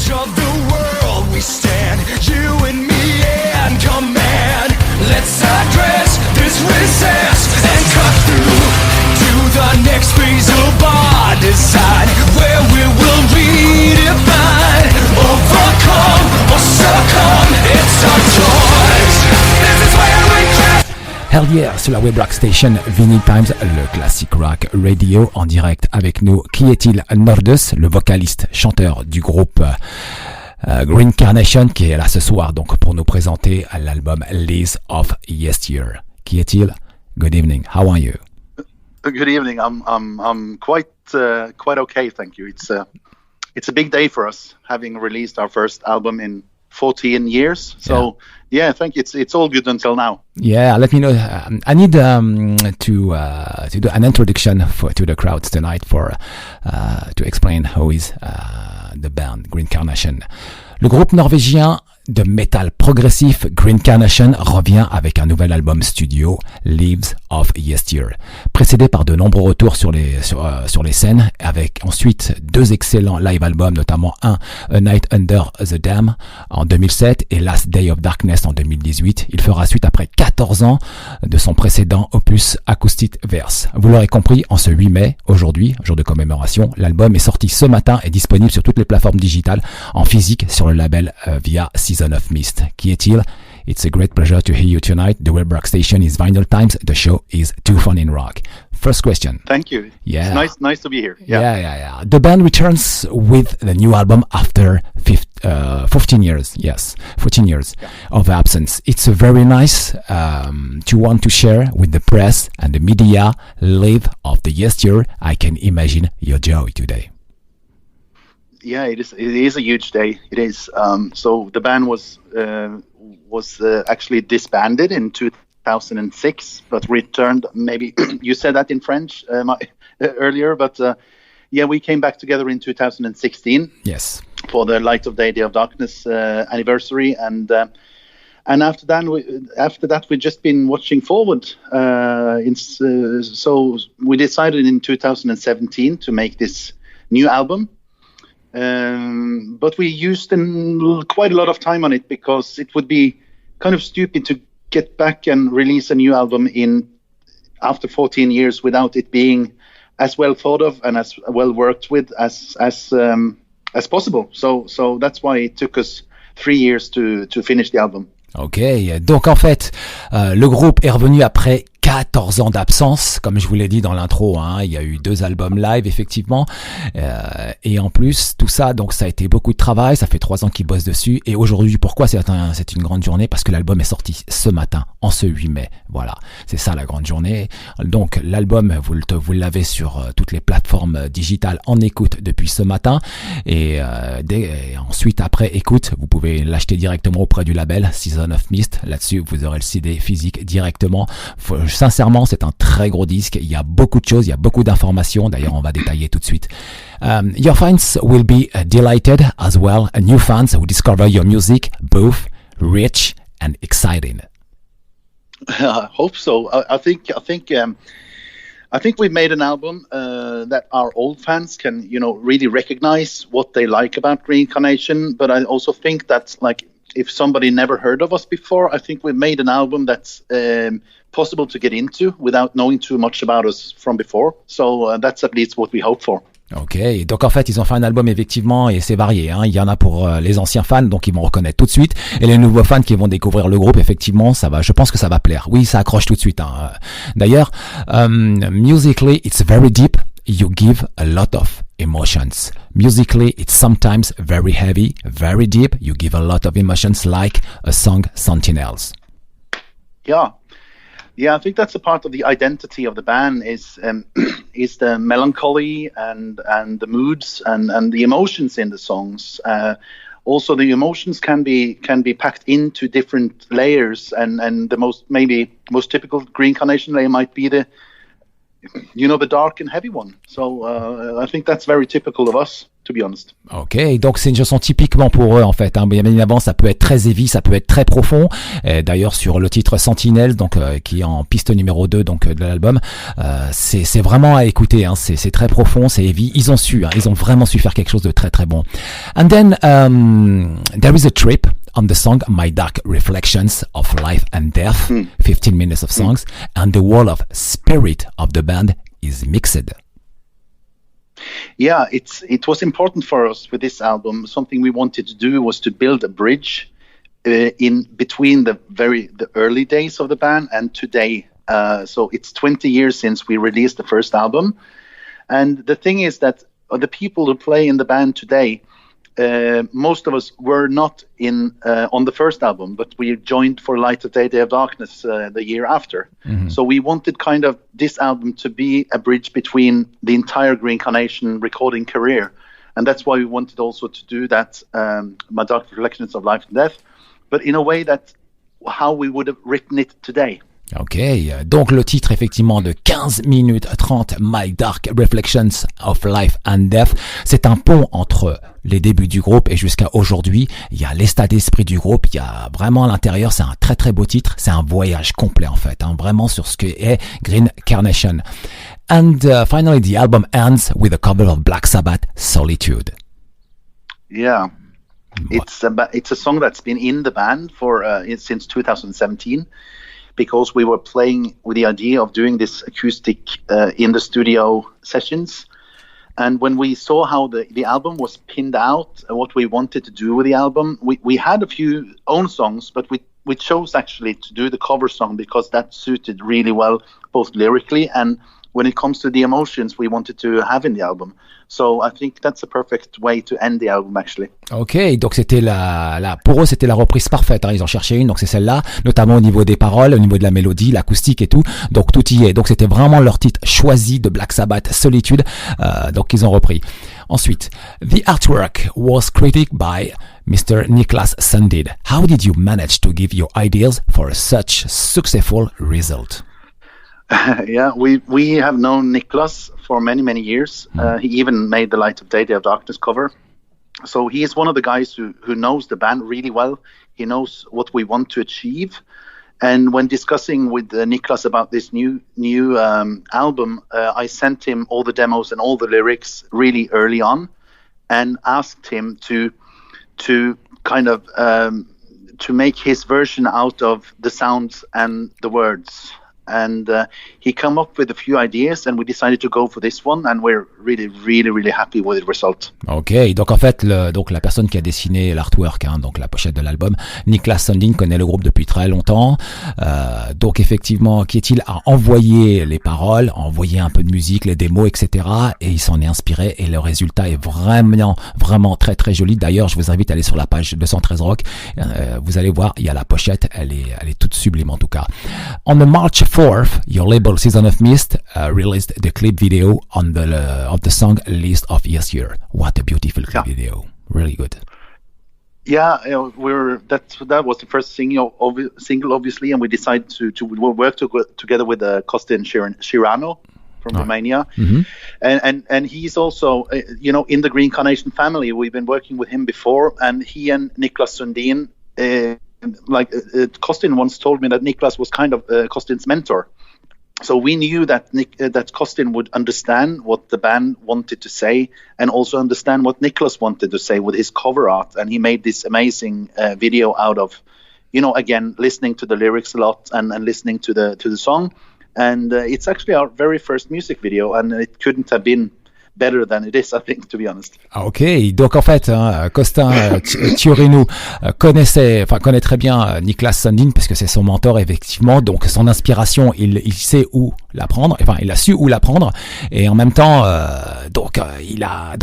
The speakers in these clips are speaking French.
of the world we stand, you and me and command. Let's address this recess and cut through to the next phase of our design, where we will redefine, overcome or succumb. It's our choice. This is where we cast. Hell yeah, sur la web rock station Vinyl Times, le classic rock radio, en direct avec nous Kjetil Nordhus, le vocaliste chanteur du groupe Green Carnation, qui est là ce soir donc pour nous présenter l'album Leaves of Yesteryear. Kjetil, good evening. How are you? Good evening. I'm quite okay, thank you. It's a big day for us, having released our first album in 14 years. So yeah, thank you. It's all good until now. Yeah, let me know. I need to do an introduction to the crowd tonight to explain who is the band Green Carnation. Le groupe norvégien de metal progressif Green Carnation revient avec un nouvel album studio, Leaves of Yesteryear, précédé par de nombreux retours sur les scènes, avec ensuite 2 excellents live albums, notamment A Night Under the Dam en 2007 et Last Day of Darkness en 2018. Il fera suite après 14 ans de son précédent opus Acoustic Verse. Vous l'aurez compris, en ce 8 mai, aujourd'hui, jour de commémoration, l'album est sorti ce matin et disponible sur toutes les plateformes digitales, en physique sur le label via Season of Mist. Kjetil, it's a great pleasure to hear you tonight. The web rock station is Vinyl Times. The show is Too Fun in Rock. First question. Thank you. Yeah. It's nice to be here. Yeah. The band returns with the new album after 15 years. Yes, 14 years of absence. It's very nice to want to share with the press and the media Leave of the Yesteryear. I can imagine your joy today. Yeah, it is a huge day. It is. So the band was actually disbanded in 2006, but returned. Maybe you said that in French earlier, but we came back together in 2016. Yes. For the Light of Day of Darkness anniversary, and after that we've just been watching forward. So we decided in 2017 to make this new album. But we used quite a lot of time on it because it would be kind of stupid to get back and release a new album after 14 years without it being as well thought of and as well worked with as possible. So that's why it took us 3 years to finish the album. Ok, donc en fait, le groupe est revenu après 14 ans d'absence, comme je vous l'ai dit dans l'intro, hein, il y a eu 2 albums live effectivement, et en plus tout ça, donc ça a été beaucoup de travail, ça fait 3 ans qu'ils bossent dessus, et aujourd'hui, pourquoi c'est une grande journée? Parce que l'album est sorti ce matin, en ce 8 mai, voilà, c'est ça la grande journée. Donc l'album, vous l'avez sur toutes les plateformes digitales en écoute depuis ce matin, et ensuite après écoute, vous pouvez l'acheter directement auprès du label Season of Mist. Là-dessus vous aurez le CD physique directement. Sincèrement, c'est un très gros disque. Il y a beaucoup de choses, il y a beaucoup d'informations. D'ailleurs, on va détailler tout de suite. Your fans will be delighted as well. New fans who discover your music, both rich and exciting. I hope so. I think we've made an album that our old fans can, really recognize what they like about Green Carnation. But I also think that, if somebody never heard of us before, I think we've made an album that's possible to get into without knowing too much about us from before. So that's at least what we hope for. Ok, donc en fait ils ont fait un album effectivement et c'est varié, hein. Il y en a pour les anciens fans, donc ils vont reconnaître tout de suite, et les nouveaux fans qui vont découvrir le groupe, effectivement je pense que ça va plaire. Oui, ça accroche tout de suite, hein. D'ailleurs, musically it's very deep. You give a lot of emotions. Musically, it's sometimes very heavy, very deep. You give a lot of emotions, like a song Sentinels. Yeah, I think that's a part of the identity of the band is the melancholy and the moods and the emotions in the songs. Also, the emotions can be packed into different layers, and the most typical Green Carnation layer might be the dark and heavy one. So I think that's very typical of us, to be honest. Ok, donc c'est une chanson typiquement pour eux en fait. Hein. Bien évidemment, ça peut être très heavy, ça peut être très profond. Et d'ailleurs, sur le titre Sentinelle, donc qui est en piste numéro 2 donc de l'album, c'est vraiment à écouter. Hein. C'est très profond, c'est heavy. Ils ont vraiment su faire quelque chose de très très bon. And then there is a trip on the song My Dark Reflections of Life and Death, 15 minutes of songs, and the wall of spirit of the band is mixed. Yeah, it was important for us with this album. Something we wanted to do was to build a bridge in between the early days of the band and today. So it's 20 years since we released the first album. And the thing is that the people who play in the band today, most of us were not on the first album, but we joined for Light of Day, Day of Darkness the year after. Mm-hmm. So we wanted kind of this album to be a bridge between the entire Green Carnation recording career. And that's why we wanted also to do that, My Dark Reflections of Life and Death, but in a way that how we would have written it today. Ok, donc le titre effectivement de 15 minutes 30, My Dark Reflections of Life and Death, c'est un pont entre les débuts du groupe et jusqu'à aujourd'hui. Il y a l'état d'esprit du groupe, il y a vraiment à l'intérieur, c'est un très très beau titre, c'est un voyage complet en fait, hein, vraiment sur ce qu'est Green Carnation. And finally the album ends with a cover of Black Sabbath, Solitude. Yeah. It's a song that's been in the band for since 2017. Because we were playing with the idea of doing this acoustic in the studio sessions. And when we saw how the album was pinned out, what we wanted to do with the album, we had a few own songs, but we chose actually to do the cover song because that suited really well, both lyrically and when it comes to the emotions we wanted to have in the album. So I think that's a perfect way to end the album actually. Ok, donc c'était pour eux c'était la reprise parfaite, hein. Ils en cherchaient une, donc c'est celle-là, notamment au niveau des paroles, au niveau de la mélodie, l'acoustique et tout, donc tout y est. Donc c'était vraiment leur titre choisi de Black Sabbath, Solitude, donc ils ont repris. Ensuite, the artwork was critiqued by Mr. Niklas Sundin. How did you manage to give your ideas for such successful result? Yeah, we have known Niklas for many years. He even made the Light of Day, Day of Darkness cover. So he is one of the guys who knows the band really well. He knows what we want to achieve. And when discussing with Niklas about this new album, I sent him all the demos and all the lyrics really early on, and asked him to kind of to make his version out of the sounds and the words. And he came up with a few ideas, and we decided to go for this one, and we're really happy with the result. Ok, donc en fait, donc la personne qui a dessiné l'artwork, hein, donc la pochette de l'album, Niklas Sundin connaît le groupe depuis très longtemps. Donc effectivement, Kjetil a envoyé les paroles, a envoyé un peu de musique, les démos, etc. Et il s'en est inspiré, et le résultat est vraiment très joli. D'ailleurs, je vous invite à aller sur la page 213 Rock. Vous allez voir, il y a la pochette, elle est toute sublime en tout cas. On the March 4th, your label Season of Mist released the clip video of the song Leaves of Yesteryear. What a beautiful clip video. Really good. Yeah, that was the first single obviously, and we decided to work together with Costin Shirano from Romania. Mm-hmm. And he's also in the Green Carnation family. We've been working with him before, and he and Niklas Sundin, Costin once told me that Niklas was kind of Costin's mentor. So we knew that that Costin would understand what the band wanted to say, and also understand what Niklas wanted to say with his cover art. And he made this amazing video out of, again, listening to the lyrics a lot and listening to the song. And it's actually our very first music video, and it couldn't have been better than it is, I think, to be honest. Ok, donc en fait, Costin Tiorino connaît très bien Niklas Sundin parce que c'est son mentor effectivement. Donc son inspiration, il sait où la prendre. Enfin, il a su où la prendre. Et en même temps, donc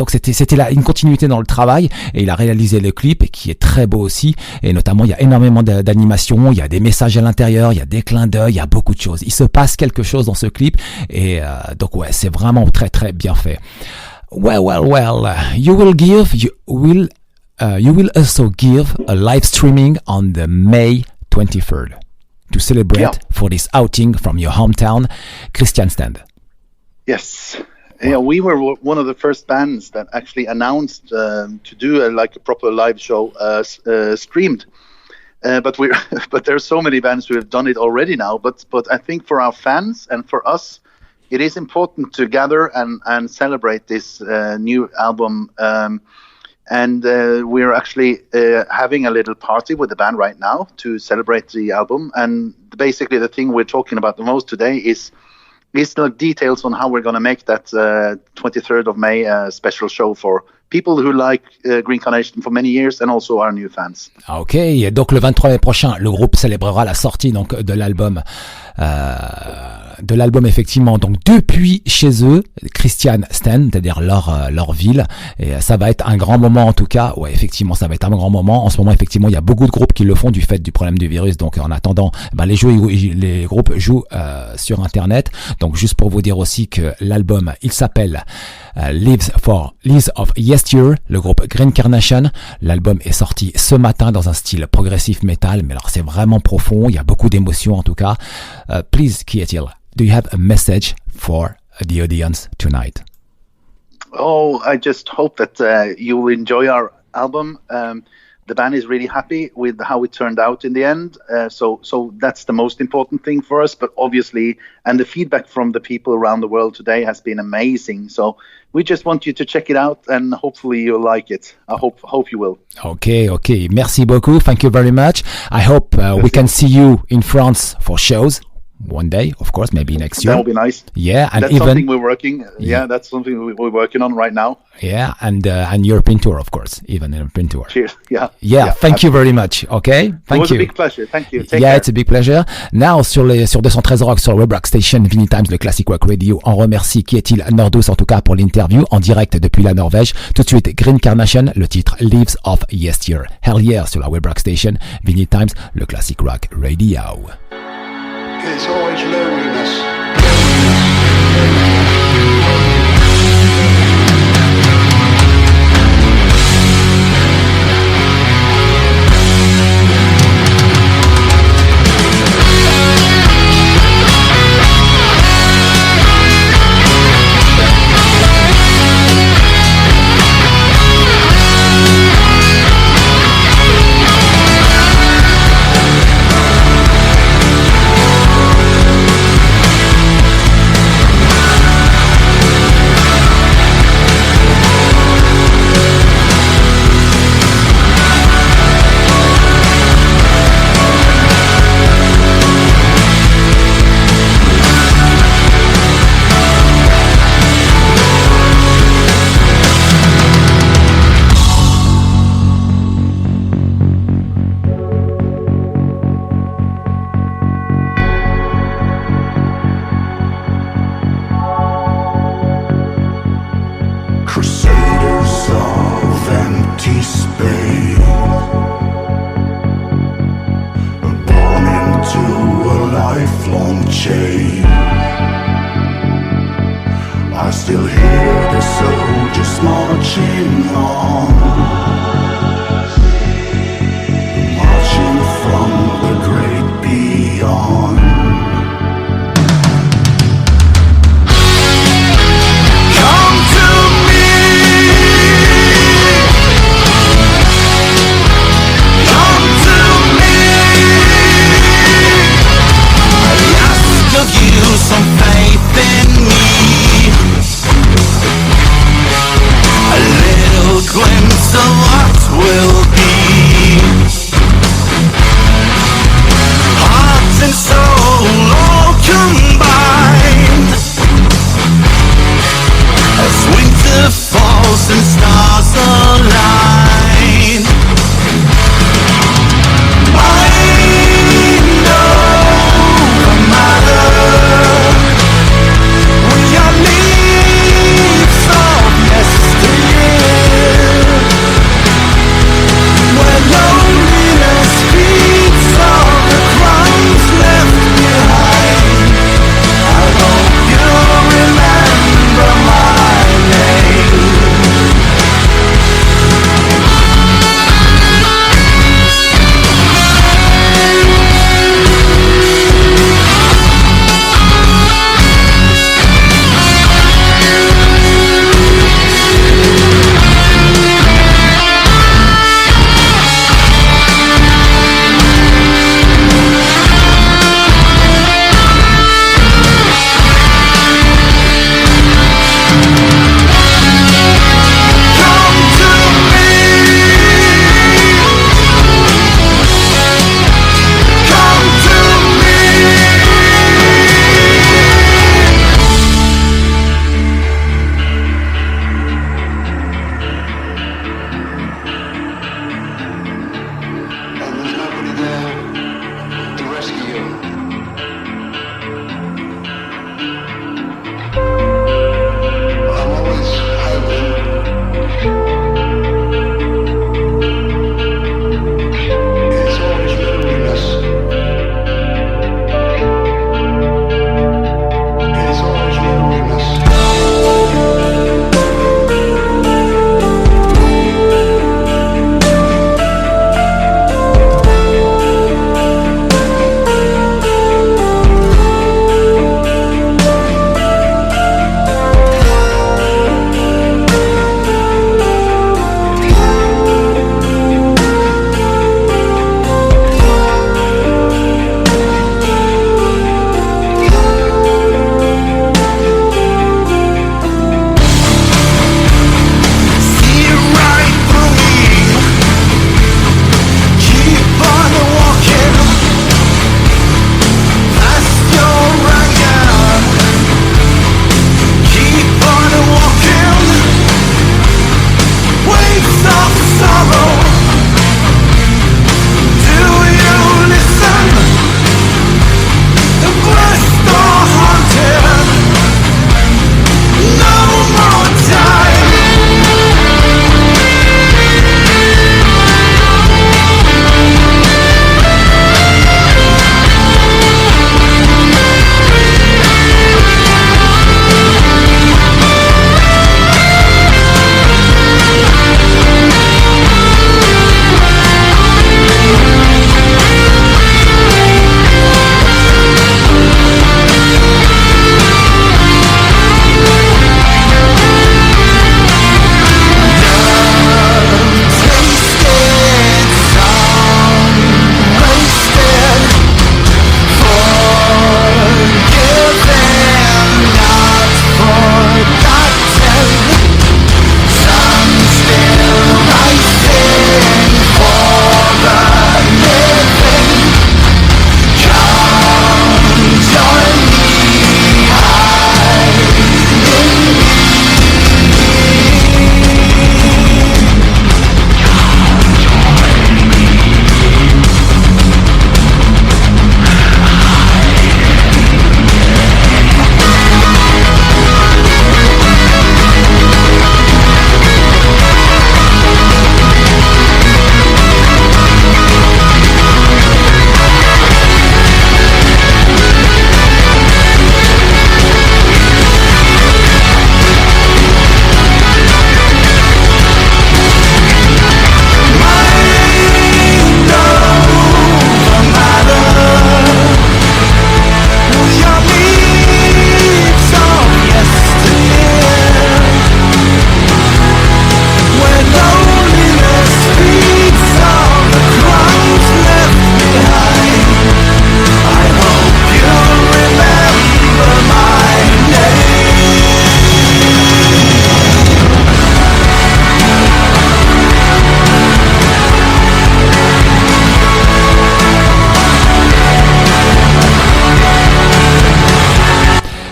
c'était là une continuité dans le travail. Et il a réalisé le clip qui est très beau aussi. Et notamment, il y a énormément d'animation. Il y a des messages à l'intérieur. Il y a des clins d'œil. Il y a beaucoup de choses. Il se passe quelque chose dans ce clip. Et donc ouais, c'est vraiment très bien fait. Well. You will also give a live streaming on the May 23rd to celebrate for this outing from your hometown, Kristiansand. Yes. Yeah, we were one of the first bands that actually announced to do a proper live show streamed. But but there's so many bands who have done it already now. But I think for our fans and for us, it is important to gather and celebrate this new album. And we're actually having a little party with the band right now to celebrate the album. And basically, the thing we're talking about the most today is the details on how we're going to make that 23rd of May special show for people who like Green Carnation for many years and also our new fans. Ok, donc le 23 mai prochain, le groupe célébrera la sortie donc de l'album effectivement, donc depuis chez eux, Kristiansand, c'est-à-dire leur ville, et ça va être un grand moment en tout cas. Ouais, effectivement, ça va être un grand moment. En ce moment, effectivement, il y a beaucoup de groupes qui le font du fait du problème du virus. Donc, en attendant, les groupes jouent sur Internet. Donc, juste pour vous dire aussi que l'album, il s'appelle Leaves of Yesteryear, le groupe Green Carnation. L'album est sorti ce matin dans un style progressif metal, mais alors c'est vraiment profond. Il y a beaucoup d'émotions en tout cas. Please, Kjetil, do you have a message for the audience tonight? Oh, I just hope that you will enjoy our album. The band is really happy with how it turned out in the end. So that's the most important thing for us. But obviously, and the feedback from the people around the world today has been amazing. So we just want you to check it out and hopefully you'll like it. I hope you will. Okay. Merci beaucoup. Thank you very much. I hope we can see you in France for shows. One day, of course, maybe next year. That would be nice. Yeah, and that's even something we're working. Yeah, that's something we're working on right now. Yeah, and European tour, of course, even European tour. Cheers. Yeah. Thank you very much. Okay, thank you. It was a big pleasure. Thank you. Take care. Care. It's a big pleasure. Now sur 213 Rock, sur Web Rock Station, Vinny Times, le Classic Rock Radio. On remercie Kjetil Nordhus en tout cas pour l'interview en direct depuis la Norvège. Tout de suite, Green Carnation, le titre Leaves of Yesteryear. Hell yeah sur la Web Rock Station, Vinny Times, le Classic Rock Radio. It's always loneliness. Crusaders of empty space, born into a lifelong chain. I still hear the soldiers marching on, marching from the great beyond. Some faith in me, a little glimpse of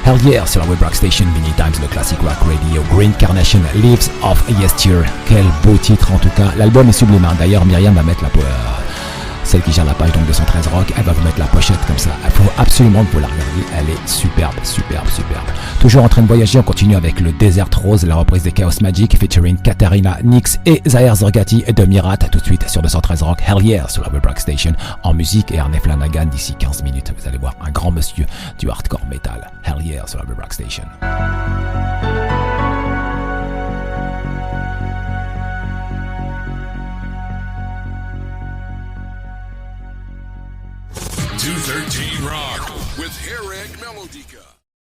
Hell Yeah sur la Web Rock Station, Many Times, le classic rock radio, Green Carnation, Leaves of Yesteryear. Quel beau titre en tout cas. L'album est sublime. D'ailleurs, Myriam va mettre celle qui gère la page donc de 113 Rock, elle va vous mettre la pochette comme ça. Il faut absolument que vous la regardiez. Elle est superbe. Toujours en train de voyager, on continue avec le Desert Rose, la reprise des Chaos Magic featuring Katarina Nix et Zahir Zorgati et de Mirat. Tout de suite sur 213 Rock, Hell Yeah sur la Web Rock Station en musique et Arne Flanagan d'ici 15 minutes. Vous allez voir un grand monsieur du hardcore metal. Hell Yeah sur la Web Rock Station.